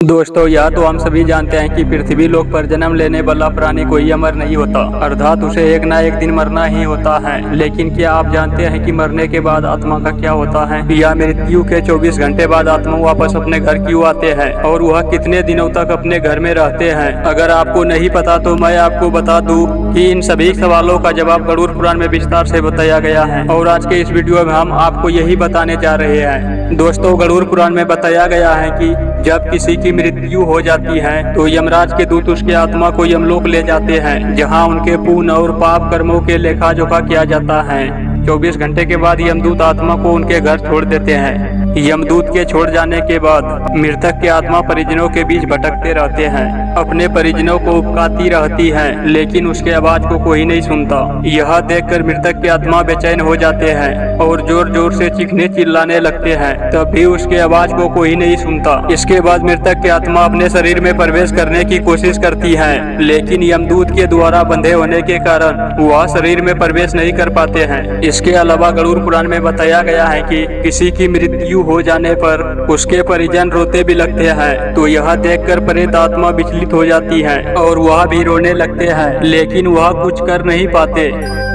दोस्तों, यह तो हम सभी जानते हैं कि पृथ्वी लोक पर जन्म लेने वाला प्राणी कोई अमर नहीं होता, अर्थात उसे एक ना एक दिन मरना ही होता है। लेकिन क्या आप जानते हैं कि मरने के बाद आत्मा का क्या होता है? या मृत्यु के 24 घंटे बाद आत्मा वापस अपने घर क्यों आते हैं और वह कितने दिनों तक अपने घर में रहते हैं? अगर आपको नहीं पता तो मैं आपको बता दूं कि इन सभी सवालों का जवाब गरुड़ पुराण में विस्तार से बताया गया है और आज के इस वीडियो में हम आपको यही बताने जा रहे हैं। दोस्तों, गरुड़ पुराण में बताया गया है कि जब किसी की मृत्यु हो जाती है तो यमराज के दूत उसके आत्मा को यमलोक ले जाते हैं, जहां उनके पुण्य और पाप कर्मों के लेखा जोखा किया जाता है। 24 घंटे के बाद यमदूत आत्मा को उनके घर छोड़ देते हैं। यमदूत के छोड़ जाने के बाद मृतक की आत्मा परिजनों के बीच भटकते रहते हैं, अपने परिजनों को उपकाती रहती है, लेकिन उसके आवाज को कोई नहीं सुनता। यह देखकर मृतक की आत्मा बेचैन हो जाते हैं और जोर जोर से चीखने चिल्लाने लगते हैं, तब भी उसके आवाज को कोई नहीं सुनता। इसके बाद मृतक की आत्मा अपने शरीर में प्रवेश करने की कोशिश करती है, लेकिन यमदूत के द्वारा बंधे होने के कारण वह शरीर में प्रवेश नहीं कर पाते हैं। इसके अलावा गरुड़ पुराण में बताया गया है कि किसी की मृत्यु हो जाने पर उसके परिजन रोते भी लगते हैं, तो यह देखकर प्रेत आत्मा विचलित हो जाती है और वह भी रोने लगते हैं, लेकिन वह कुछ कर नहीं पाते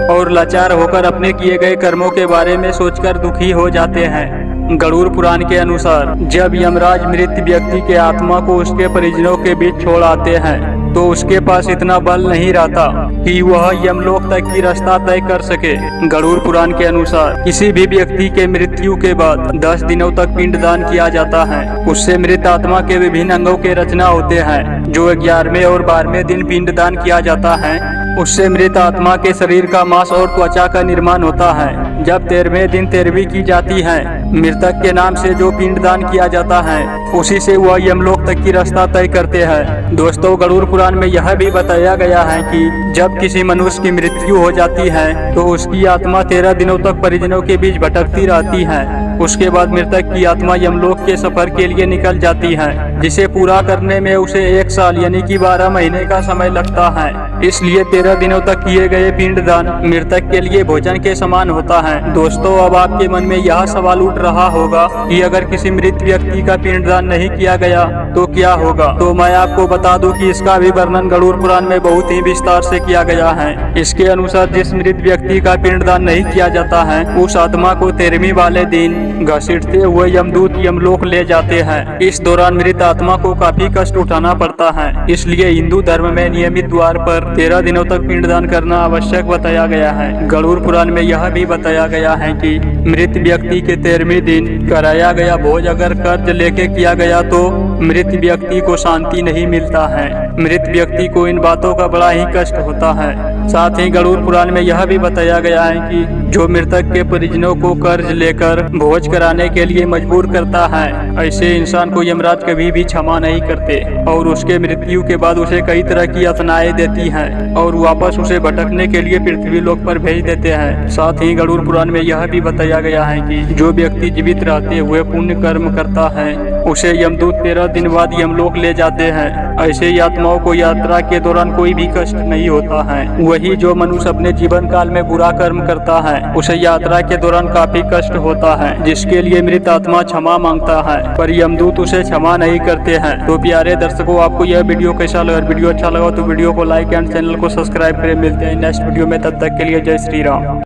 और लाचार होकर अपने किए गए कर्मों के बारे में सोचकर दुखी हो जाते हैं। गरुड़ पुराण के अनुसार जब यमराज मृत व्यक्ति के आत्मा को उसके परिजनों के बीच छोड़ आते हैं तो उसके पास इतना बल नहीं रहता कि वह यमलोक तक की रास्ता तय कर सके। गरुड़ पुराण के अनुसार किसी भी व्यक्ति के मृत्यु के बाद 10 दिनों तक पिंडदान किया जाता है। उससे मृत आत्मा के विभिन्न अंगों के रचना होते हैं, जो 11वें और 12वें दिन पिंडदान किया जाता है। उससे मृत आत्मा के शरीर का मांस और त्वचा का निर्माण होता है। जब 13वें दिन तेरहवीं की जाती है, मृतक के नाम से जो पिंडदान किया जाता है उसी से वह यमलोक तक की रास्ता तय करते हैं। दोस्तों, गरुड़ पुराण में यह भी बताया गया है कि जब किसी मनुष्य की मृत्यु हो जाती है तो उसकी आत्मा 13 दिनों तक परिजनों के बीच भटकती रहती है। उसके बाद मृतक की आत्मा यमलोक के सफर के लिए निकल जाती है, जिसे पूरा करने में उसे 1 साल यानी कि 12 महीने का समय लगता है। इसलिए 13 दिनों तक किए गए पिंडदान मृतक के लिए भोजन के समान होता है। दोस्तों, अब आपके मन में यह सवाल उठ रहा होगा कि अगर किसी मृत व्यक्ति का पिंडदान नहीं किया गया तो क्या होगा? तो मैं आपको बता दूं कि इसका भी वर्णन गरुड़ पुराण में बहुत ही विस्तार से किया गया है। इसके अनुसार जिस मृत व्यक्ति का पिंडदान नहीं किया जाता है उस आत्मा को 13वीं वाले दिन घसीटते हुए यमदूत यमलोक ले जाते हैं। इस दौरान मृत आत्मा को काफी कष्ट उठाना पड़ता है, इसलिए हिंदू धर्म में नियमित द्वार पर 13 दिनों तक पिंडदान करना आवश्यक बताया गया है। गरुड़ पुराण में यह भी बताया गया है कि मृत व्यक्ति के 13वें दिन कराया गया भोज अगर कर्ज लेके किया गया तो मृत व्यक्ति को शांति नहीं मिलता है। मृत व्यक्ति को इन बातों का बड़ा ही कष्ट होता है। साथ ही गरुड़ पुराण में यह भी बताया गया है कि जो मृतक के परिजनों को कर्ज लेकर भोज कराने के लिए मजबूर करता है, ऐसे इंसान को यमराज कभी भी क्षमा नहीं करते और उसके मृत्यु के बाद उसे कई तरह की यातनाएं देती हैं और वापस उसे भटकने के लिए पृथ्वी लोक पर भेज देते हैं। साथ ही गरुड़ पुराण में यह भी बताया गया है कि जो व्यक्ति जीवित रहते हुए पुण्य कर्म करता है उसे यमदूत 13 दिन बाद यमलोक ले जाते हैं। ऐसे आत्माओं को यात्रा के दौरान कोई भी कष्ट नहीं होता है। वही जो मनुष्य अपने जीवन काल में बुरा कर्म करता है उसे यात्रा के दौरान काफी कष्ट होता है, जिसके लिए मृत आत्मा क्षमा मांगता है, पर यमदूत उसे क्षमा नहीं करते हैं। तो प्यारे दर्शकों, आपको यह वीडियो कैसा लगा? वीडियो अच्छा लगा तो वीडियो को लाइक एंड चैनल को सब्सक्राइब करें। मिलते हैं नेक्स्ट वीडियो में, तब तक के लिए जय श्री राम।